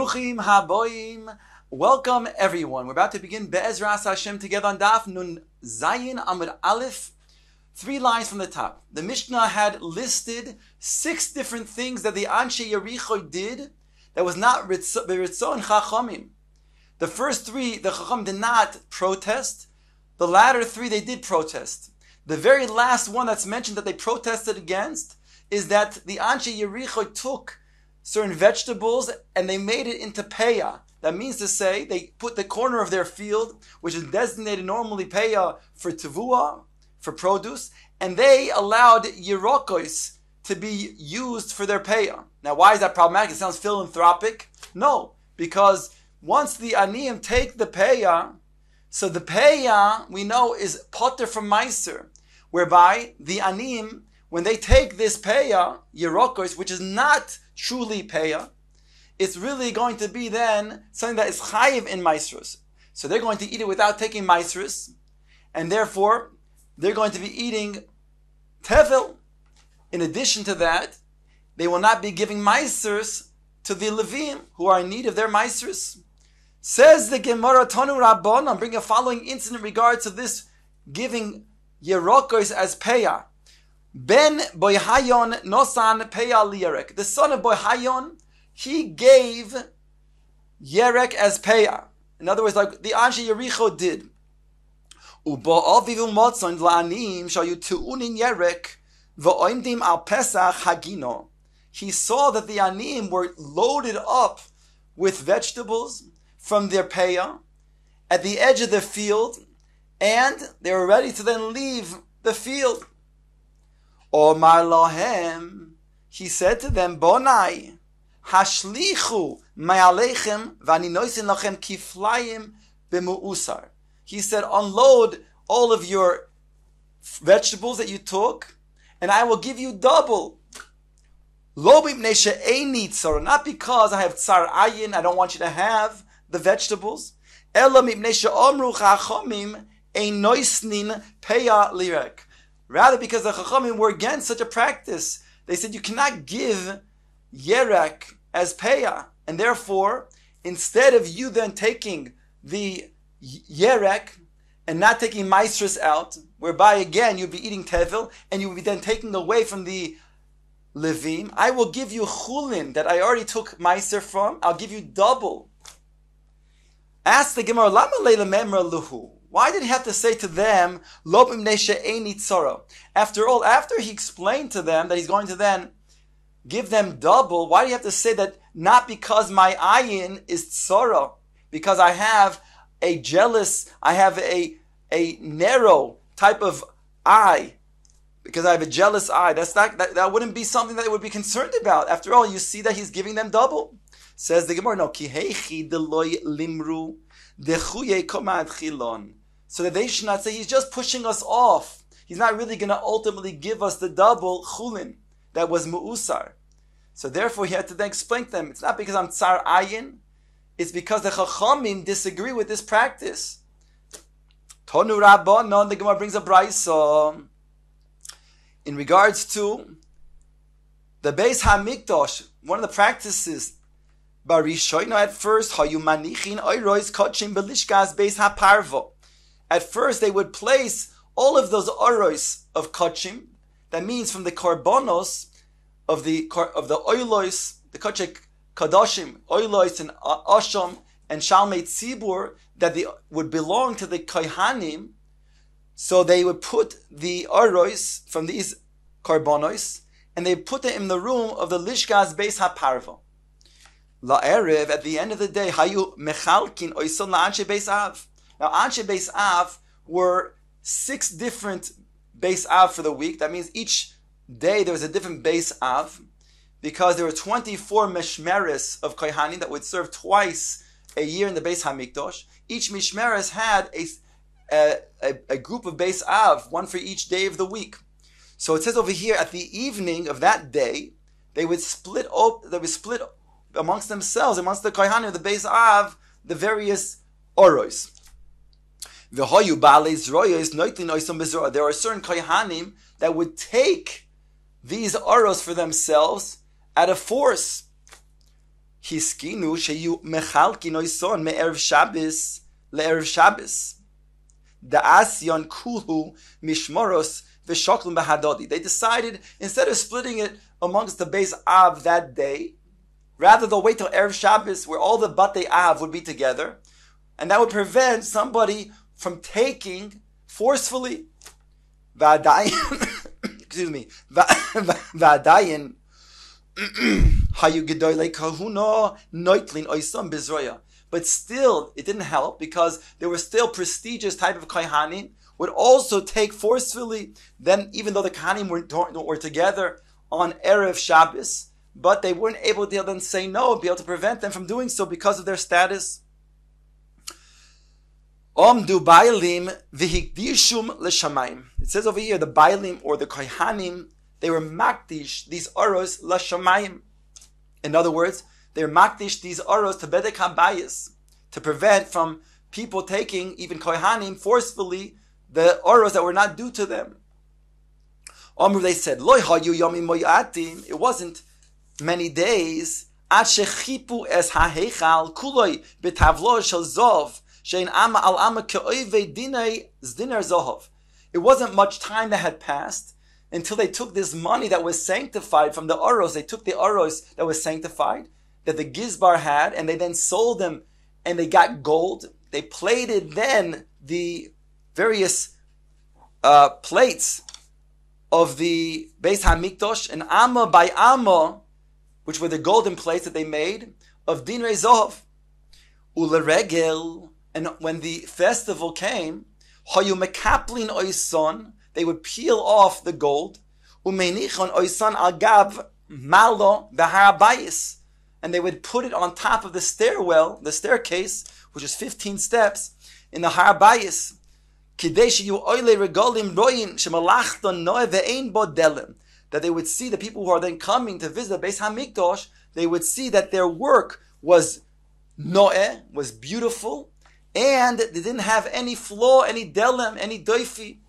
Bruchim haboim. Welcome everyone. We're about to begin Be'ezras Hashem together on Daf Nun Zayin Amud Aleph. 3 lines from the top. The Mishnah had listed 6 different things that the Anshe Yericho did that was not Ritzon Chachamim. The first 3, the Chacham did not protest. The latter 3, they did protest. The very last one that's mentioned that they protested against is that the Anshe Yericho took certain vegetables and they made it into peya. That means to say they put the corner of their field, which is designated normally peya for tevuah, for produce, and they allowed yerokos to be used for their peya. Now, why is that problematic? It sounds philanthropic. No, because once the aniyim take the peya, so the peya we know is potter from meiser, whereby the aniyim, when they take this peya, yerokos, which is not truly peya, it's really going to be then something that is chayiv in maisrus. So they're going to eat it without taking maisrus, and therefore they're going to be eating tevel. In addition to that, they will not be giving maisrus to the Levim who are in need of their maisrus. Says the Gemara Tanu Rabban, I'm bringing a following incident in regards to this giving yerokos as peya. Ben Boyhayon Nosan Peya Lierek. The son of Boyhayon, he gave Yerek as Peya. In other words, like the Anshe Yericho did. Ubo Avivu Motzon La'anim Shayu Tu'unin Yerek V'oimdim al Pesach Hagino. He saw that the Anim were loaded up with vegetables from their Peya at the edge of the field, and they were ready to then leave the field. Omar lohem, he said to them, Bonai, hashlichu ma'alechem v'ani noisin lachem kiflayim b'mu'usar. He said, unload all of your vegetables that you took, and I will give you double. Lo b'pnei she'eini tzara, not because I have tsar ayin, I don't want you to have the vegetables. Ela mipnei she'omru chachomim ein noisnin peya lirek. Rather, because the Chachamim were against such a practice. They said you cannot give Yerek as Peya. And therefore, instead of you then taking the Yerek and not taking Maisrus out, whereby again you'd be eating Tevil, and you would be then taking away from the Levim, I will give you Chulin that I already took Maiser from. I'll give you double. Ask the Gemara, Lama leila memra luhu. Why did he have to say to them, Lo b'mnei she'eini tzara? After all, after he explained to them that he's going to then give them double, why do you have to say that not because my ayin is tzara, because I have a jealous, I have a narrow type of eye, because I have a jealous eye. That wouldn't be something that they would be concerned about. After all, you see that he's giving them double. Says the Gemara, no, ki heichi deloy limru dechuye komad chilon. So that they should not say, he's just pushing us off. He's not really going to ultimately give us the double chulin that was mu'usar. So therefore he had to then explain to them, it's not because I'm tsar ayin, it's because the chachamim disagree with this practice. Tonu Rabbanon, the Gemara brings a brayso in regards to the Beis HaMikdash. One of the practices, Barishoino at first, hayu manichin oirois kachim belishkas Beis HaParvo. At first, they would place all of those oros of kachim. That means from the korbanos of the oilos, the kachik kadoshim, oilos and asham and shalmei tzibur that would belong to the kohanim. So they would put the oros from these korbanos and they put them in the room of the lishkas Beis HaParvo. La'erev, at the end of the day, hayu mechalkin oison la'anshe Beis Av. Now, Anshe Beis Av were 6 different Beis Av for the week. That means each day there was a different Beis Av, because there were 24 Mishmeres of Kohanim that would serve twice a year in the Beis HaMikdash. Each Mishmeres had a group of Beis Av, one for each day of the week. So it says over here, at the evening of that day, they would split amongst themselves, amongst the Kohanim of the Beis Av, the various oros. There are certain kohanim that would take these oros for themselves at a force. Hiskinu sheyu mechalkin oison me'erev Shabbos le'erev Shabbos. Da'asyon kulhu mishmoros v'shoklim b'hadodi. They decided, instead of splitting it amongst the Beis Av that day, rather they'll wait till Erev Shabbos where all the Batei Av would be together, and that would prevent somebody from taking forcefully. Excuse me. V'adayin hayu gedolei kahuna noitlin oisam bizroya. But still, it didn't help, because there were still prestigious type of kohanim would also take forcefully. Then, even though the kohanim were together on Erev Shabbos, but they weren't able to then say no and be able to prevent them from doing so because of their status. Omdu bailim v'hikdishum l'shamayim. It says over here, the bailim or the kohanim, they were makdish these oros l'shamayim. In other words, they're makdish these oros to bedek habayis, to prevent from people taking, even kohanim, forcefully the oros that were not due to them. They said, Lo hayu yomim moyatim. It wasn't many days. Ad shechipu es hahechal kuloi betavlo shel zov shein ama al ama keoive dinei zdiner zohov. It wasn't much time that had passed until they took this money that was sanctified from the oros. They took the oros that was sanctified, that the Gizbar had, and they then sold them, and they got gold. They plated then the various plates of the Beis HaMikdash, and Amma by Amma, which were the golden plates that they made, of Dinrei Zohov. Uleregel, and when the festival came, Hayu Mekaplin Oison, they would peel off the gold, Umenichon Oison Agav Malo V'Harabayis, and they would put it on top of the stairwell, the staircase, which is 15 steps, in the Harabayis. That they would see the people who are then coming to visit the Beis HaMikdash, they would see that their work was noeh, was beautiful, and they didn't have any flaw, any delem, any doifi.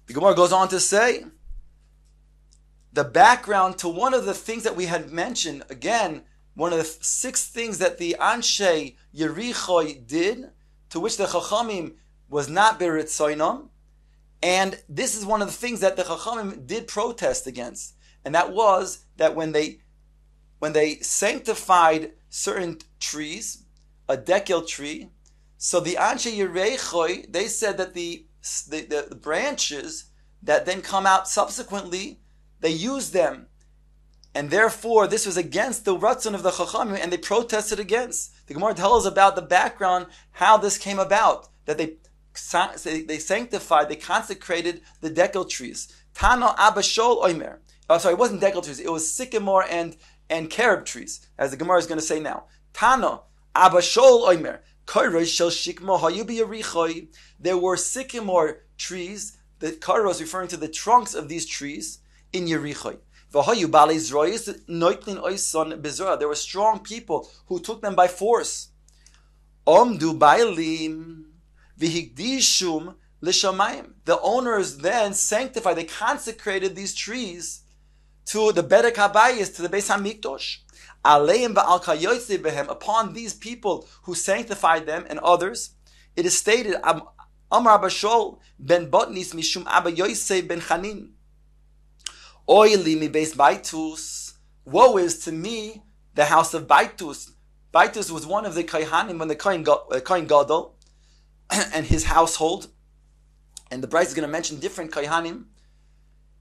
The Gemara goes on to say, the background to one of the things that we had mentioned, again, one of the 6 things that the Anshe Yericho did, to which the Chachamim was not beritzoinam, and this is one of the things that the Chachamim did protest against, and that was that when they sanctified certain trees, a dekel tree, so the Anshe Yericho, they said that the branches that then come out subsequently, they use them, and therefore this was against the ratzon of the Chachamim, and they protested against. The Gemara tells us about the background, how this came about, that they sanctified, they consecrated the dekel trees. Tana Abashol Oimer. Oh, sorry, it wasn't dekel trees, it was sycamore and carob trees, as the Gemara is going to say now. Tana Abashol Oimer. There were sycamore trees, the karos referring to the trunks of these trees, in Yericho. There were strong people who took them by force. The owners then sanctified, they consecrated these trees to the Bedek Habayis, to the Beis HaMikdash. Upon these people who sanctified them and others, it is stated, Amar Bashol ben Botnis mishum Abba Yosef ben Chanin. Oili mi beis Baitus. Woe is to me, the house of Baitus. Baitus was one of the Kohanim, when the Kohen Gadol, and his household. And the Bryce is going to mention different Kohanim.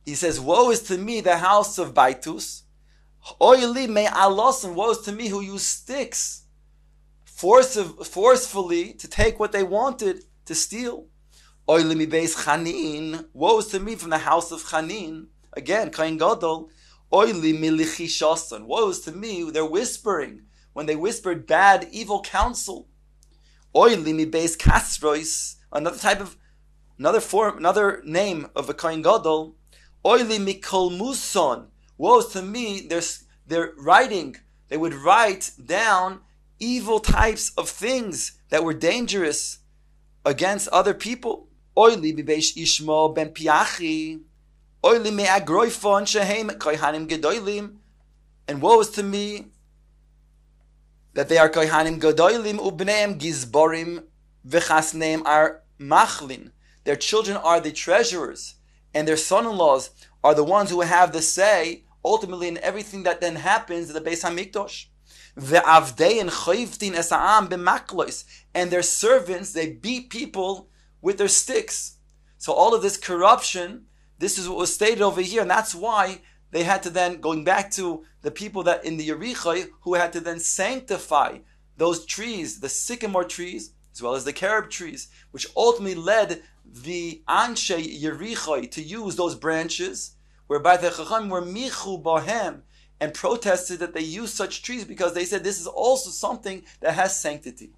He says, woe is to me, the house of Baitus. Oili me alosin. Woe is to me who use sticks forcefully to take what they wanted to steal. Oili mi beis Chanin. Woe is to me from the house of Chanin. Again, Kohen Gadol. Oili mi lichishasan. Woe is to me, they're whispering, when they whispered bad, evil counsel. Oili mi beis Kasrois. Another name of a Kohen Gadol. Oili mi kolmuson. Woe is to me, they're writing, they would write down evil types of things that were dangerous against other people. Oili mi beis Ishmael ben Piachi. Oili me agroifon shehem kohanim gedolim. And woe is to me, that they are kohanim gadolim ubneim gizborim v'chasneim are machlin. Their children are the treasurers, and their son-in-laws are the ones who have the say ultimately in everything that then happens at the Beis Hamikdash. Ve'avdein choivtin esa'am b'maklois, and their servants, they beat people with their sticks. So all of this corruption, this is what was stated over here, and that's why they had to then, going back to the people that in the Yericho, who had to then sanctify those trees, the sycamore trees, as well as the carob trees, which ultimately led the Anshe Yericho to use those branches, whereby the Chacham were michu bahem, and protested that they use such trees because they said this is also something that has sanctity.